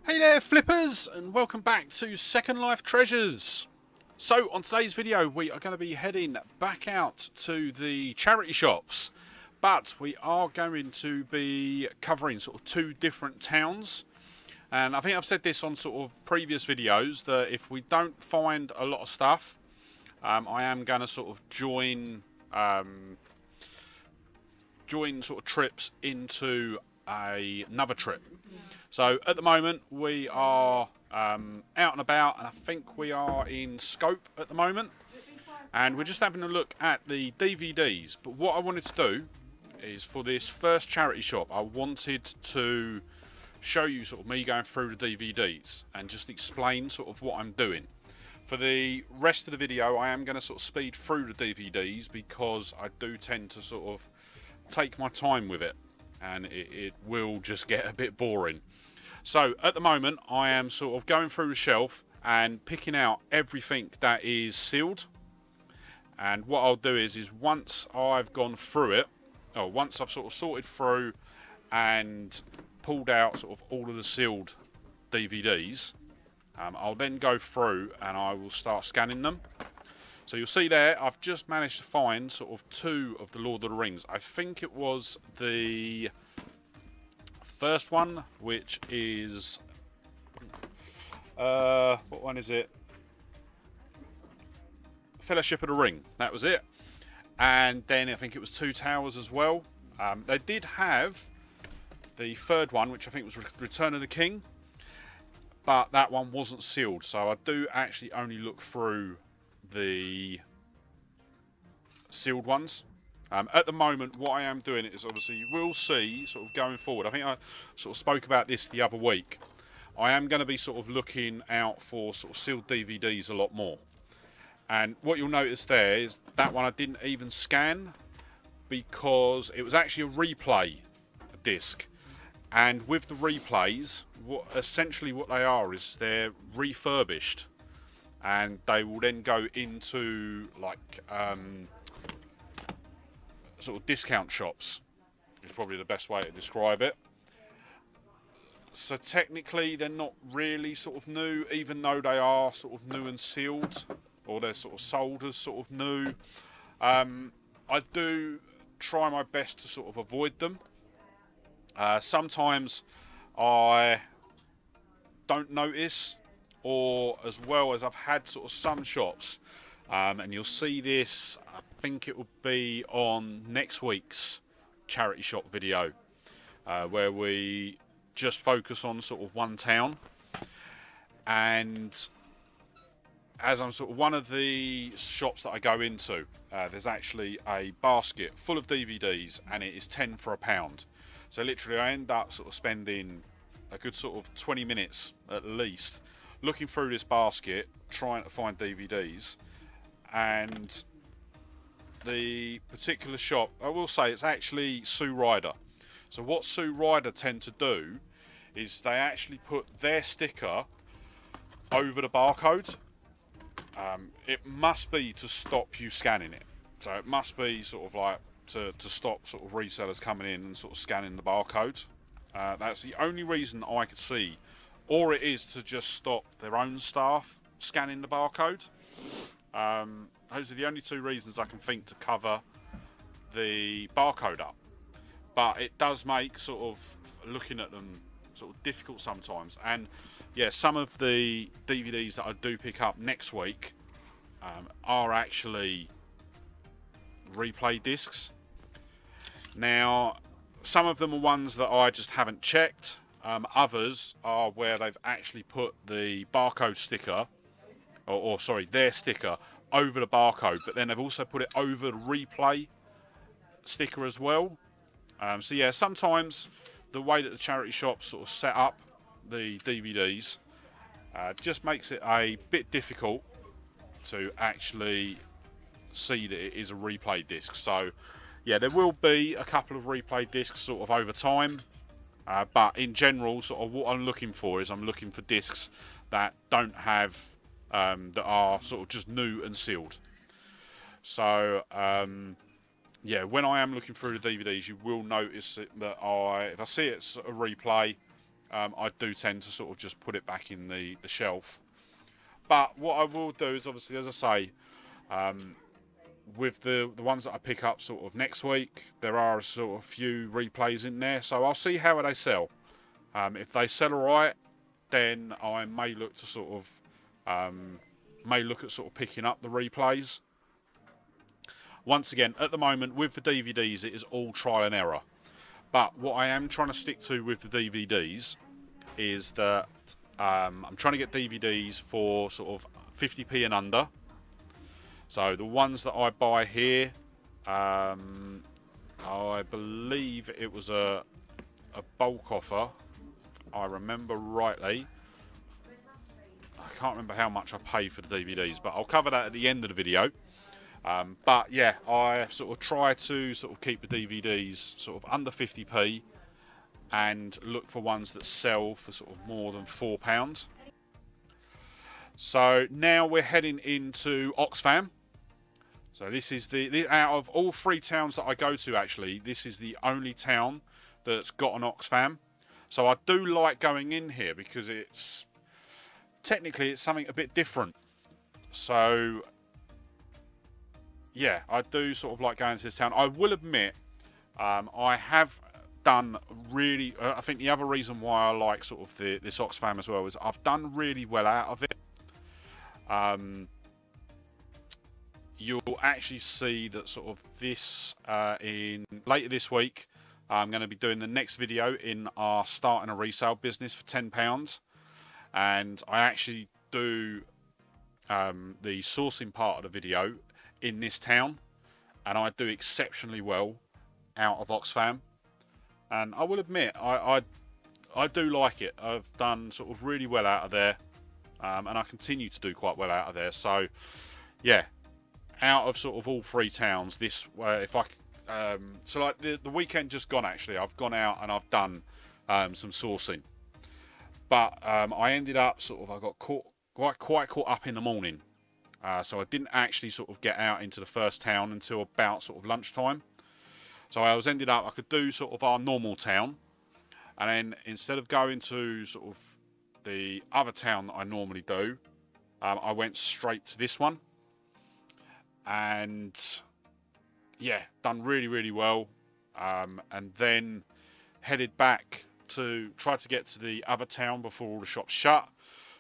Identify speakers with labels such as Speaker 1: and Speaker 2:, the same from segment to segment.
Speaker 1: Hey there flippers, and welcome back to Second Life Treasures. So on today's video we are going to be heading back out to the charity shops, but we are going to be covering sort of two different towns. And I think I've said this on sort of previous videos that if we don't find a lot of stuff, I am going to sort of join sort of trips into another trip. So at the moment we are out and about, and I think we are in Scope at the moment, and we're just having a look at the DVDs. But what I wanted to do is, for this first charity shop, I wanted to show you sort of me going through the DVDs and just explain sort of what I'm doing. For the rest of the video I am going to sort of speed through the DVDs because I do tend to sort of take my time with it, and it will just get a bit boring. So at the moment I am sort of going through the shelf and picking out everything that is sealed. And what I'll do is once I've gone through it, or once I've sort of sorted through and pulled out sort of all of the sealed DVDs, I'll then go through and I will start scanning them. So you'll see there I've just managed to find sort of two of the Lord of the Rings. I think it was the first one, which is what one is it? Fellowship of the Ring. That was it. And then I think it was Two Towers as well. They did have the third one, which I think was Return of the King, but that one wasn't sealed, so I do actually only look through the sealed ones. At the moment what I am doing is, obviously you will see sort of going forward, I think I sort of spoke about this the other week, I am going to be sort of looking out for sort of sealed DVDs a lot more. And what you'll notice there is that one I didn't even scan because it was actually a replay disc. And with the replays, essentially what they are is they're refurbished, and they will then go into like sort of discount shops, is probably the best way to describe it. So technically they're not really sort of new, even though they are sort of new and sealed, or they're sort of sold as sort of new. I do try my best to sort of avoid them. Sometimes I don't notice, or as well as I've had sort of some shops, and you'll see this, I think it will be on next week's charity shop video, where we just focus on sort of one town. And as I'm sort of one of the shops that I go into, there's actually a basket full of DVDs, and it is 10 for £1. So literally I end up sort of spending a good sort of 20 minutes at least looking through this basket trying to find DVDs. And the particular shop, I will say, it's actually Sue Ryder. So what Sue Ryder tend to do is they actually put their sticker over the barcode. It must be to stop you scanning it. So it must be sort of like to stop sort of resellers coming in and sort of scanning the barcode. That's the only reason I could see. Or it is to just stop their own staff scanning the barcode. Those are the only two reasons I can think to cover the barcode up. But it does make sort of looking at them sort of difficult sometimes. And yeah, some of the DVDs that I do pick up next week are actually replay discs. Now, some of them are ones that I just haven't checked. Others are where they've actually put the barcode sticker, or sorry, their sticker over the barcode, but then they've also put it over the replay sticker as well. So yeah, sometimes the way that the charity shops sort of set up the DVDs just makes it a bit difficult to actually see that it is a replay disc. So yeah, there will be a couple of replay discs sort of over time, but in general, sort of what I'm looking for is I'm looking for discs that don't have that are sort of just new and sealed. So yeah, when I am looking through the DVDs, you will notice that if I see it's a replay, I do tend to sort of just put it back in the shelf. But what I will do is, obviously, as I say, with the ones that I pick up sort of next week, there are sort of few replays in there, so I'll see how they sell. If they sell alright, then I may look to sort of picking up the replays. Once again, at the moment with the DVDs, it is all trial and error. But what I am trying to stick to with the DVDs is that I'm trying to get DVDs for sort of 50p and under. So the ones that I buy here, I believe it was a bulk offer. I remember rightly. I can't remember how much I paid for the DVDs, but I'll cover that at the end of the video. But yeah, I sort of try to sort of keep the DVDs sort of under 50p and look for ones that sell for sort of more than £4. So now we're heading into Oxfam. So this is the out of all 3 towns that I go to, actually, this is the only town that's got an Oxfam. So I do like going in here because it's technically something a bit different. So yeah, I do sort of like going to this town. I will admit, I have done really. I think the other reason why I like sort of this Oxfam as well is I've done really well out of it. You'll actually see that sort of this in later this week. I'm going to be doing the next video in our starting a resale business for £10, and I actually do the sourcing part of the video in this town, and I do exceptionally well out of Oxfam. And I will admit, I do like it. I've done sort of really well out of there, and I continue to do quite well out of there. So yeah, out of sort of all 3 towns, this if I so like the weekend just gone, actually I've gone out and I've done some sourcing, but I ended up sort of, I got quite caught up in the morning, so I didn't actually sort of get out into the first town until about sort of lunchtime. So I ended up, I could do sort of our normal town, and then instead of going to sort of the other town that I normally do, I went straight to this one, and yeah, done really well, and then headed back to try to get to the other town before all the shops shut.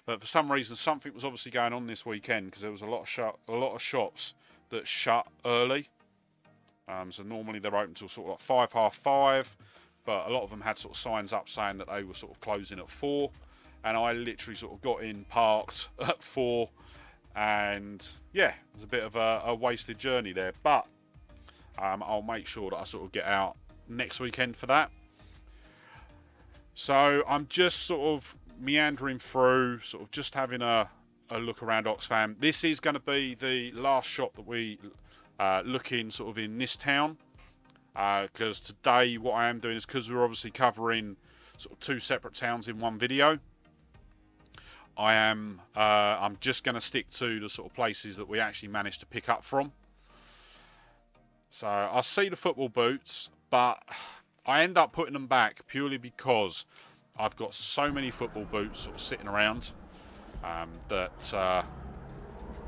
Speaker 1: But for some reason, something was obviously going on this weekend, because there was a lot of shops that shut early. So normally they're open till sort of like 5, half 5, but a lot of them had sort of signs up saying that they were sort of closing at 4, and I literally sort of got in, parked at 4, and yeah, it was a bit of a wasted journey there. But I'll make sure that I sort of get out next weekend for that. So I'm just sort of meandering through, sort of just having a look around Oxfam. This is going to be the last shop that we look in sort of in this town, because today what I am doing is, because we're obviously covering sort of 2 separate towns in one video, I'm just going to stick to the sort of places that we actually managed to pick up from. So I see the football boots, but I end up putting them back purely because I've got so many football boots sort of sitting around that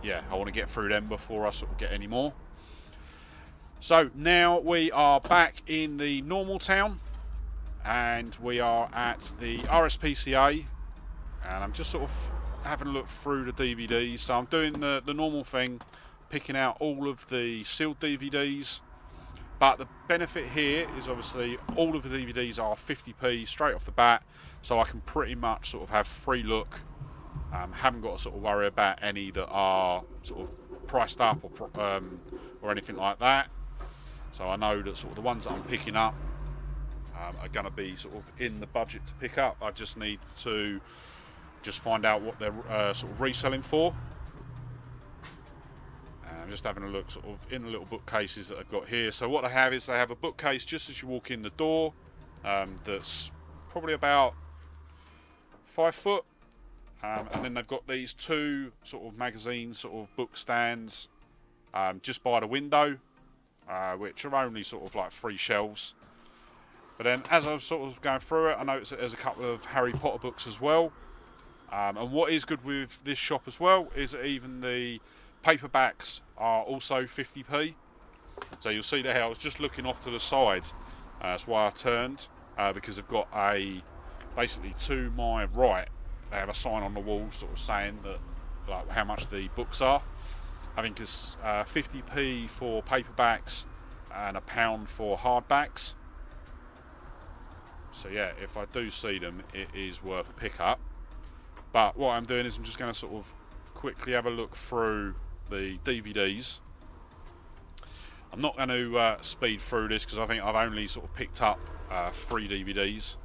Speaker 1: yeah, I want to get through them before I sort of get any more. So now we are back in the normal town, and we are at the RSPCA, and I'm just sort of having a look through the DVDs. So I'm doing the normal thing, picking out all of the sealed DVDs. But the benefit here is obviously all of the DVDs are 50p straight off the bat, so I can pretty much sort of have free look. Haven't got to sort of worry about any that are sort of priced up or anything like that. So I know that sort of the ones that I'm picking up are going to be sort of in the budget to pick up. I just need to just find out what they're sort of reselling for. I'm just having a look sort of in the little bookcases that I've got here. So what they have is they have a bookcase just as you walk in the door, that's probably about 5 foot, and then they've got these 2 sort of magazine sort of book stands just by the window, which are only sort of like 3 shelves. But then as I was sort of going through it, I noticed that there's a couple of Harry Potter books as well. And what is good with this shop as well is that even the paperbacks are also 50p. So you'll see there, I was just looking off to the sides. That's why I turned, because they've got basically to my right, they have a sign on the wall sort of saying that like how much the books are. I think it's 50p for paperbacks and £1 for hardbacks. So yeah, if I do see them, it is worth a pickup. But what I'm doing is I'm just going to sort of quickly have a look through the DVDs. I'm not going to speed through this because I think I've only sort of picked up 3 DVDs.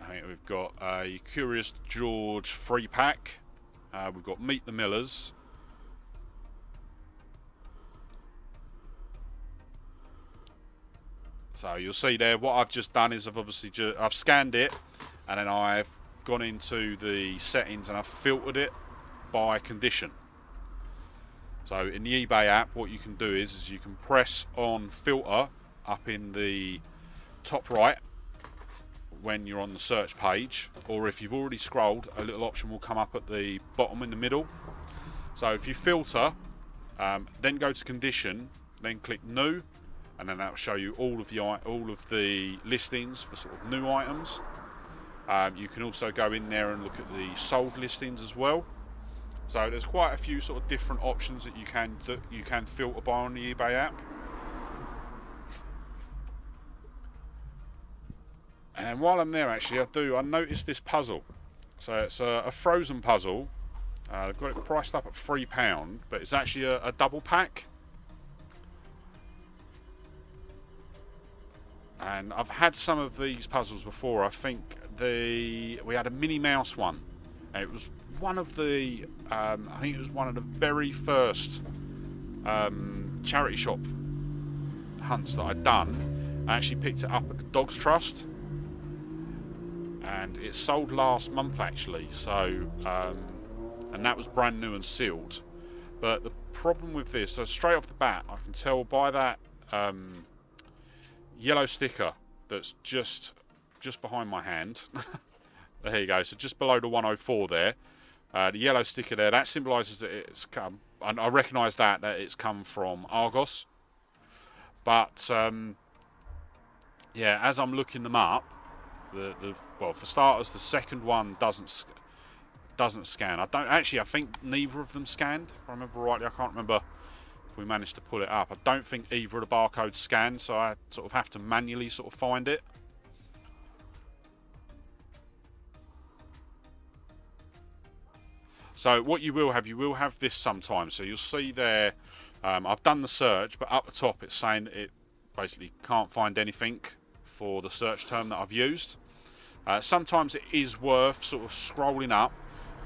Speaker 1: I think we've got a Curious George 3-pack. We've got Meet the Millers. So you'll see there, what I've just done is I've scanned it, and then I've gone into the settings and I've filtered it by condition. So in the eBay app, what you can do is you can press on filter up in the top right when you're on the search page, or if you've already scrolled, a little option will come up at the bottom in the middle. So if you filter, then go to condition, then click new, and then that will show you all of the listings for sort of new items. You can also go in there and look at the sold listings as well. So there's quite a few sort of different options that you can filter by on the eBay app. And while I'm there, actually, I noticed this puzzle. So it's a Frozen puzzle. I've got it priced up at £3, but it's actually a double pack. And I've had some of these puzzles before. I think we had a Minnie Mouse one. And it was one of the, I think it was one of the very first charity shop hunts that I'd done. I actually picked it up at the Dogs Trust. And it sold last month actually, so and that was brand new and sealed. But the problem with this, so straight off the bat, I can tell by that yellow sticker that's just behind my hand. There you go. So just below the 104 there, the yellow sticker there, that symbolises that it's come. And I recognise that it's come from Argos. But yeah, as I'm looking them up. Well, for starters, the second one doesn't scan. I think neither of them scanned, if I remember rightly. I can't remember if we managed to pull it up. I don't think either of the barcodes scanned, so I sort of have to manually sort of find it. So what you will have this sometimes. So you'll see there, I've done the search, but up the top it's saying it basically can't find anything for the search term that I've used. Sometimes it is worth sort of scrolling up,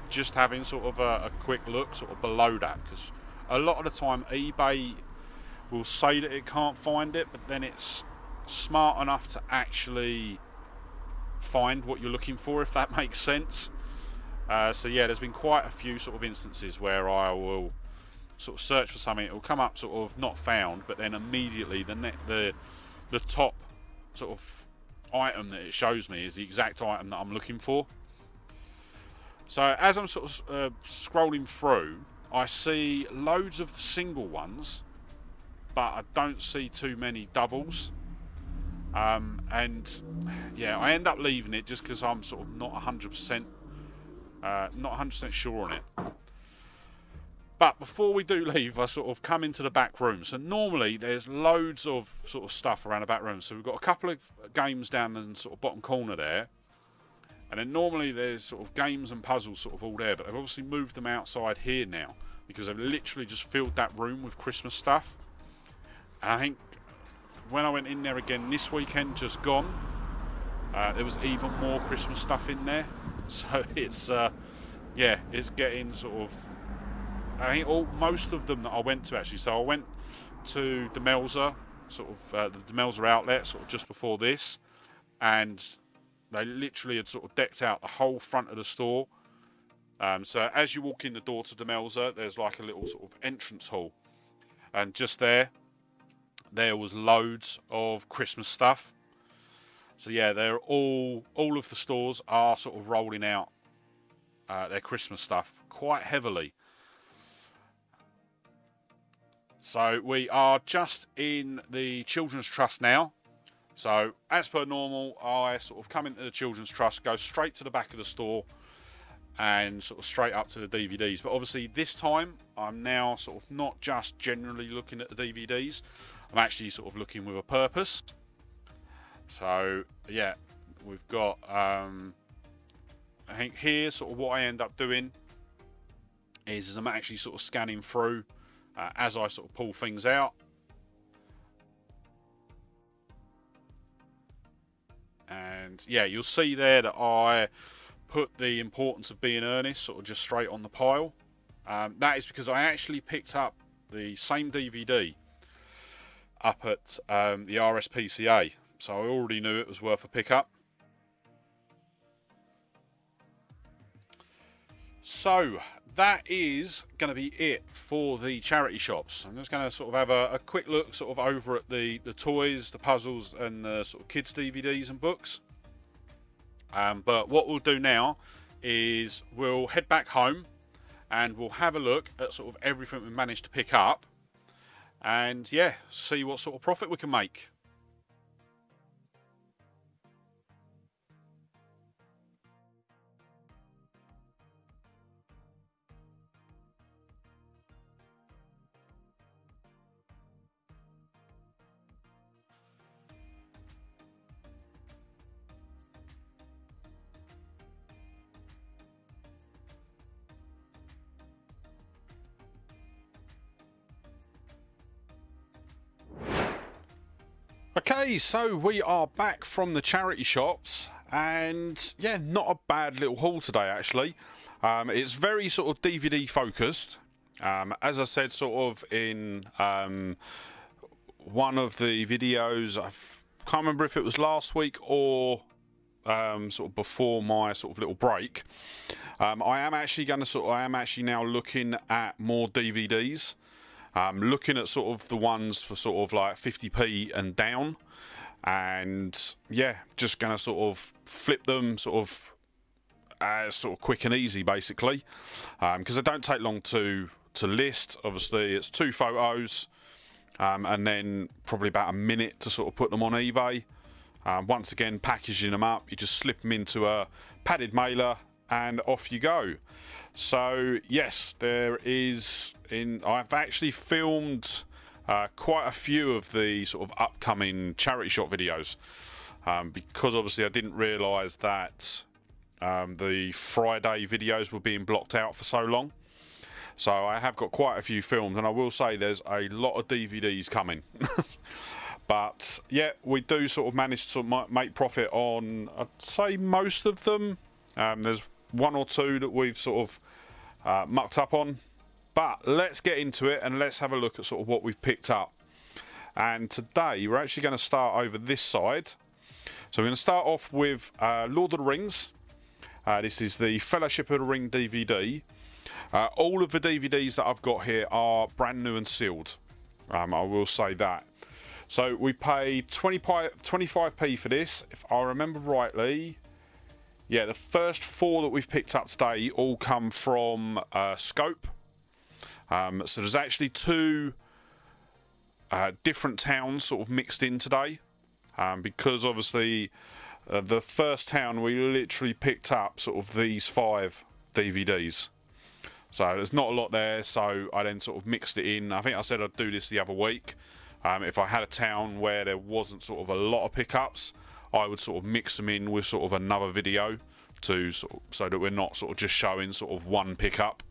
Speaker 1: just having sort of a quick look sort of below that, because a lot of the time eBay will say that it can't find it, but then it's smart enough to actually find what you're looking for, if that makes sense. So yeah, there's been quite a few sort of instances where I will sort of search for something, it will come up sort of not found, but then immediately the top sort of item that it shows me is the exact item that I'm looking for. So as I'm sort of scrolling through, I see loads of single ones, but I don't see too many doubles. And yeah, I end up leaving it just because I'm sort of not 100% sure on it. But before we do leave, I sort of come into the back room. So normally there's loads of sort of stuff around the back room. So we've got a couple of games down in the sort of bottom corner there. And then normally there's sort of games and puzzles sort of all there. But they've obviously moved them outside here now, because they've literally just filled that room with Christmas stuff. And I think when I went in there again this weekend, just gone, there was even more Christmas stuff in there. So it's, yeah, it's getting sort of... I think most of them that I went to actually. So I went to Demelza, sort of the Demelza outlet, sort of just before this, and they literally had sort of decked out the whole front of the store. So as you walk in the door to Demelza, there's like a little sort of entrance hall, and just there, there was loads of Christmas stuff. So yeah, they're all of the stores are sort of rolling out their Christmas stuff quite heavily. So we are just in the Children's Trust now. So as per normal, I sort of come into the Children's Trust, go straight to the back of the store and sort of straight up to the DVDs. But obviously this time I'm now sort of not just generally looking at the DVDs, I'm actually sort of looking with a purpose. So yeah, we've got I think here sort of what I end up doing is I'm actually sort of scanning through as I sort of pull things out. And yeah, you'll see there that I put the importance of being earnest sort of just straight on the pile. That is because I actually picked up the same DVD up at the RSPCA, so I already knew it was worth a pickup. So that is going to be it for the charity shops. I'm just going to sort of have a quick look sort of over at the toys, the puzzles and the sort of kids DVDs and books. But what we'll do now is we'll head back home and we'll have a look at sort of everything we managed to pick up and yeah, see what sort of profit we can make. Okay, so we are back from the charity shops and yeah, not a bad little haul today actually. It's very sort of DVD focused. As I said sort of in one of the videos, I can't remember if it was last week or sort of before my sort of little break. I am actually now looking at more DVDs. Looking at sort of the ones for sort of like 50p and down, and yeah, just gonna sort of flip them sort of quick and easy basically, because they don't take long to list. Obviously it's 2 photos and then probably about a minute to sort of put them on eBay. Once again, packaging them up, you just slip them into a padded mailer and off you go. So yes, I've actually filmed quite a few of the sort of upcoming charity shop videos, because obviously I didn't realise that the Friday videos were being blocked out for so long. So I have got quite a few filmed, and I will say there's a lot of DVDs coming. But yeah, we do sort of manage to make profit on, I'd say, most of them. There's 1 or 2 that we've sort of mucked up on. But let's get into it and let's have a look at sort of what we've picked up. And today we're actually going to start over this side. So we're going to start off with Lord of the Rings. This is the Fellowship of the Ring DVD. All of the DVDs that I've got here are brand new and sealed. I will say that. So we paid 25p for this, if I remember rightly. Yeah, the first 4 that we've picked up today all come from Scope. So there's actually 2 different towns sort of mixed in today, because obviously the first town we literally picked up sort of these 5 DVDs. So there's not a lot there, so I then sort of mixed it in. I think I said I'd do this the other week. If I had a town where there wasn't sort of a lot of pickups, I would sort of mix them in with sort of another video to so that we're not sort of just showing sort of one pickup.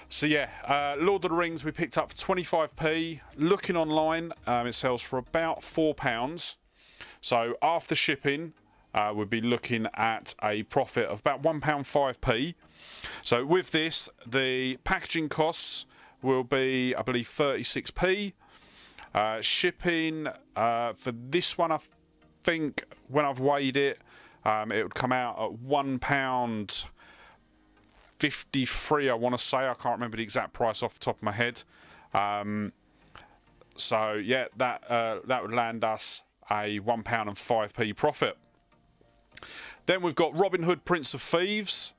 Speaker 1: So yeah, Lord of the Rings we picked up for 25p. Looking online, it sells for about £4. So after shipping, we'd be looking at a profit of about £1.05p. So with this, the packaging costs will be, I believe, 36p. Shipping for this one, I think when I've weighed it, it would come out at £1.53, I want to say. I can't remember the exact price off the top of my head. So yeah, that would land us a £1.05 profit. Then we've got Robin Hood Prince of Thieves.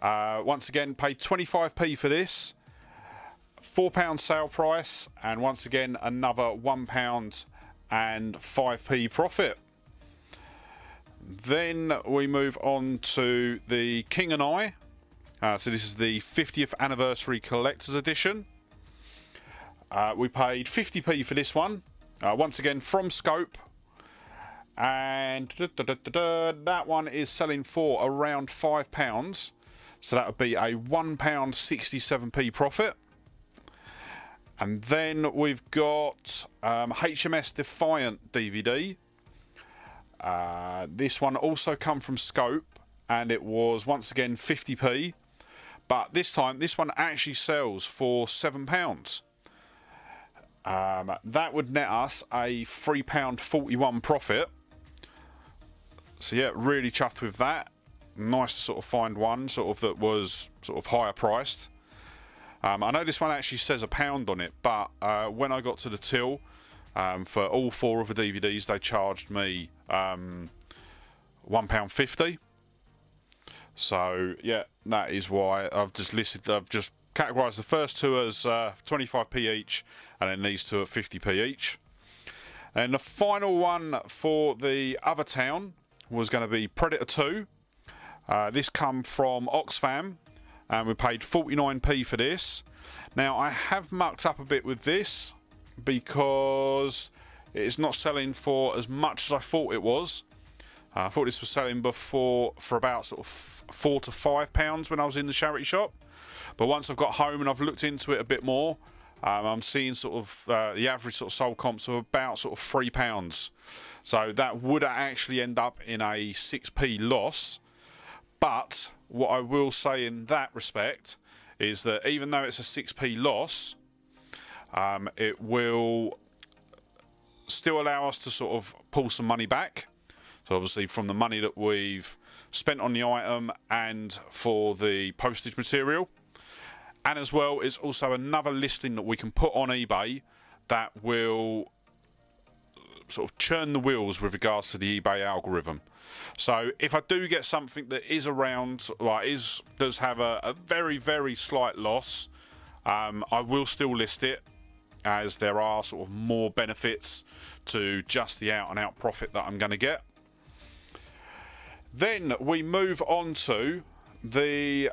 Speaker 1: Once again, paid 25p for this. £4 sale price, and once again another £1.05 profit. Then we move on to the King and I. So this is the 50th anniversary collector's edition. We paid 50p for this one. Once again from Scope. And that one is selling for around £5. So that would be a £1.67p profit. And then we've got HMS Defiant DVD. This one also come from Scope, and it was once again 50p. But this time, this one actually sells for £7. That would net us a £3.41 profit. So yeah, really chuffed with that. Nice to sort of find one sort of that was sort of higher priced. I know this one actually says £1 on it, but when I got to the till, for all 4 of the DVDs, they charged me £1.50. So yeah, that is why I've just categorised the first 2 as 25p each, and then these 2 at 50p each. And the final one for the other town was going to be Predator 2. This come from Oxfam, and we paid 49p for this. Now I have mucked up a bit with this because it's not selling for as much as I thought it was. I thought this was selling before for about sort of £4 to £5 when I was in the charity shop. But once I've got home and I've looked into it a bit more, I'm seeing sort of the average sort of sold comps of about sort of £3. So that would actually end up in a 6p loss. But what I will say in that respect is that even though it's a 6p loss, it will still allow us to sort of pull some money back. So obviously from the money that we've spent on the item and for the postage material. And as well, it's also another listing that we can put on eBay that will sort of churn the wheels with regards to the eBay algorithm. So if I do get something that is around, like does have a very, very slight loss, I will still list it, as there are sort of more benefits to just the out and out profit that I'm going to get. Then we move on to the,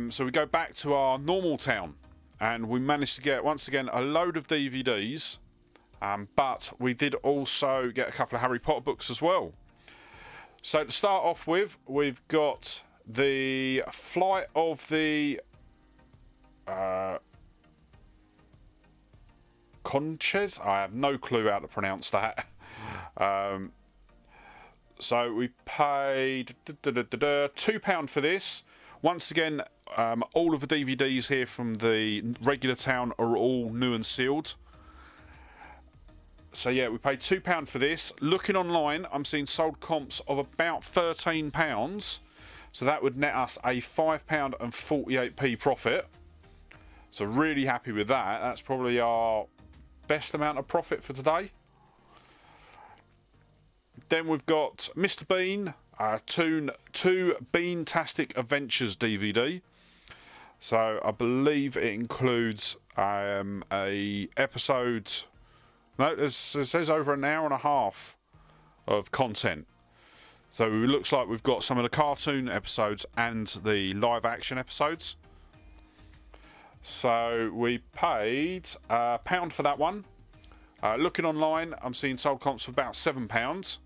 Speaker 1: so we go back to our normal town, and we managed to get once again a load of DVDs, but we did also get a couple of Harry Potter books as well. So to start off with, we've got the Flight of the Conches. I have no clue how to pronounce that. So we paid £2 for this. Once again, all of the DVDs here from the regular town are all new and sealed. So yeah, we paid £2 for this. Looking online, I'm seeing sold comps of about £13. So that would net us a £5.48 profit. So really happy with that. That's probably our best amount of profit for today. Then we've got Mr. Bean, two Bean-tastic Adventures DVD. So I believe it includes a episode. No, it says over an hour and a half of content. So it looks like we've got some of the cartoon episodes and the live action episodes. So we paid £1 for that one. Looking online, I'm seeing sold comps for about £7.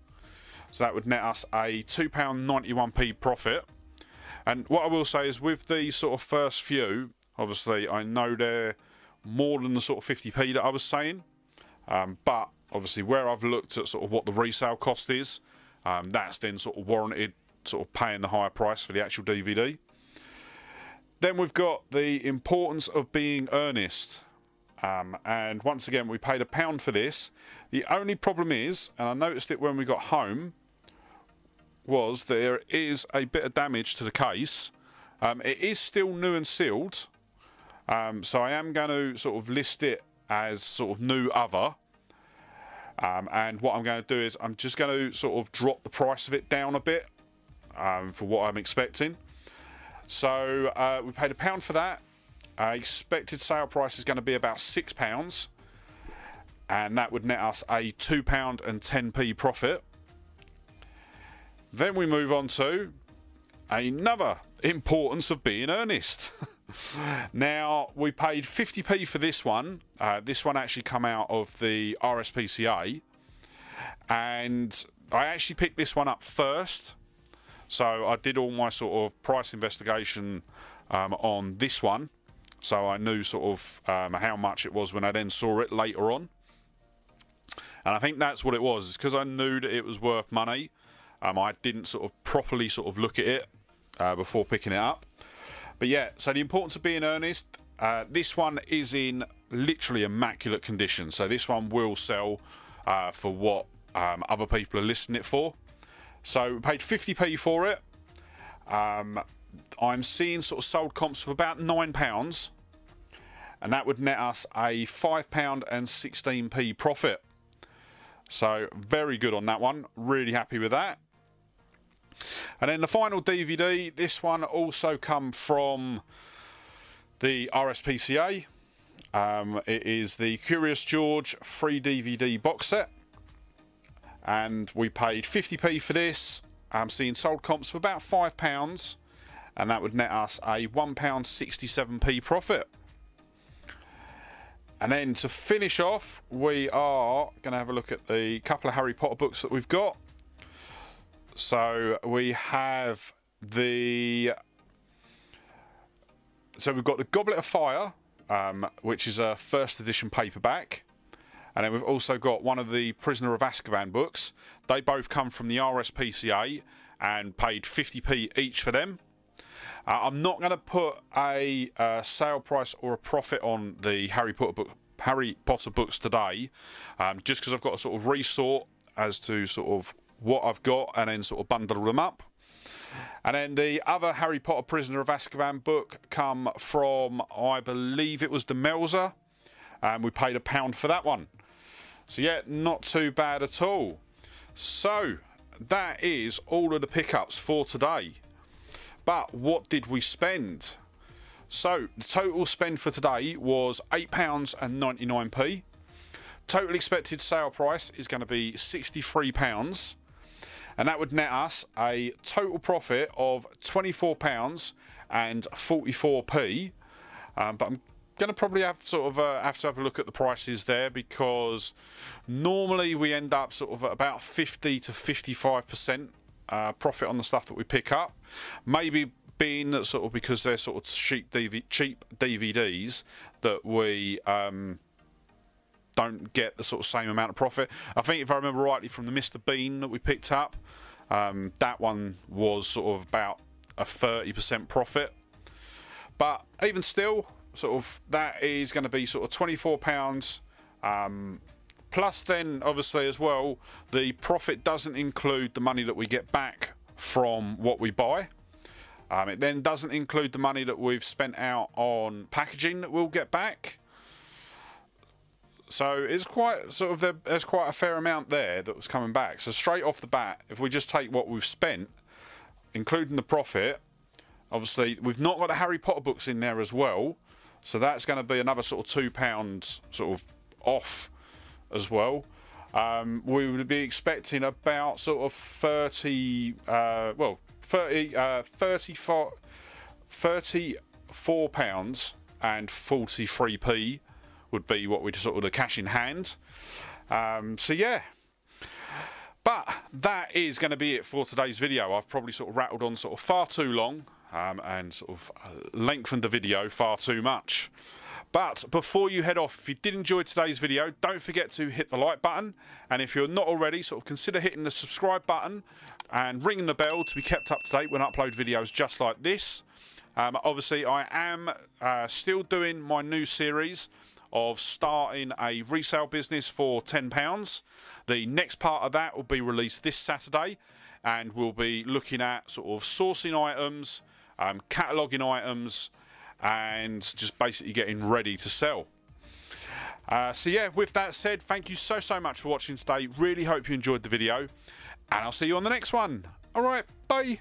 Speaker 1: So that would net us a £2.91p profit. And what I will say is with these sort of first few, obviously I know they're more than the sort of 50p that I was saying. But obviously where I've looked at sort of what the resale cost is, that's then sort of warranted sort of paying the higher price for the actual DVD. Then we've got the Importance of Being Earnest. And once again, we paid £1 for this. The only problem is, and I noticed it when we got home, was there is a bit of damage to the case. It is still new and sealed. So I am going to sort of list it as sort of new other. And what I'm going to do is I'm just going to sort of drop the price of it down a bit for what I'm expecting. So we paid £1 for that. Expected sale price is going to be about £6, and that would net us a £2.10p profit. Then we move on to another importance of being earnest. Now, we paid 50p for this one. This one actually come out of the RSPCA, and I actually picked this one up first. So I did all my sort of price investigation on this one, so I knew sort of how much it was when I then saw it later on. And I think that's what it was. It's because I knew that it was worth money. I didn't sort of properly sort of look at it before picking it up. But yeah, so the importance of being earnest. This one is in literally immaculate condition. So this one will sell for what other people are listing it for. So we paid 50p for it. I'm seeing sort of sold comps for about £9, and that would net us a £5.16p profit. So very good on that one. Really happy with that. And then the final DVD, this one also come from the RSPCA. It is the Curious George 3 DVD box set, and we paid 50p for this. I'm seeing sold comps for about £5, and that would net us a £1.67p profit. And then to finish off, we are going to have a look at the couple of Harry Potter books that we've got. So we have we've got the Goblet of Fire, which is a first edition paperback. And then we've also got one of the Prisoner of Azkaban books. They both come from the RSPCA and paid 50p each for them. I'm not going to put a sale price or a profit on the Harry Potter books today, just because I've got to sort of resort as to sort of what I've got and then sort of bundle them up. And then the other Harry Potter Prisoner of Azkaban book come from, I believe it was the Melzer, and we paid £1 for that one. So yeah, not too bad at all. So that is all of the pickups for today. But what did we spend? So the total spend for today was £8.99p. Total expected sale price is going to be £63, and that would net us a total profit of £24.44p. But I'm going to probably have to have a look at the prices there, because normally we end up sort of at about 50 to 55% profit on the stuff that we pick up. Maybe being that sort of because they're sort of cheap DVDs that we don't get the sort of same amount of profit. I think if I remember rightly from the Mr. Bean that we picked up, that one was sort of about a 30% profit. But even still, sort of that is going to be sort of £24. Plus then obviously as well, the profit doesn't include the money that we get back from what we buy. It then doesn't include the money that we've spent out on packaging that we'll get back. So it's quite sort of there's quite a fair amount there that was coming back. So straight off the bat, if we just take what we've spent, including the profit, obviously we've not got the Harry Potter books in there as well, so that's going to be another sort of £2 sort of off as well. We would be expecting about sort of 34 £34 and 43p would be what we'd sort of the cash in hand. So yeah, but that is going to be it for today's video. I've probably sort of rattled on sort of far too long and sort of lengthened the video far too much. But before you head off, if you did enjoy today's video, don't forget to hit the like button, and if you're not already, sort of consider hitting the subscribe button and ringing the bell to be kept up to date when I upload videos just like this. Obviously I am still doing my new series of starting a resale business for £10. The next part of that will be released this Saturday, and we'll be looking at sort of sourcing items, cataloguing items, and just basically getting ready to sell. So yeah, with that said, thank you so much for watching today. Really hope you enjoyed the video, and I'll see you on the next one. All right, bye.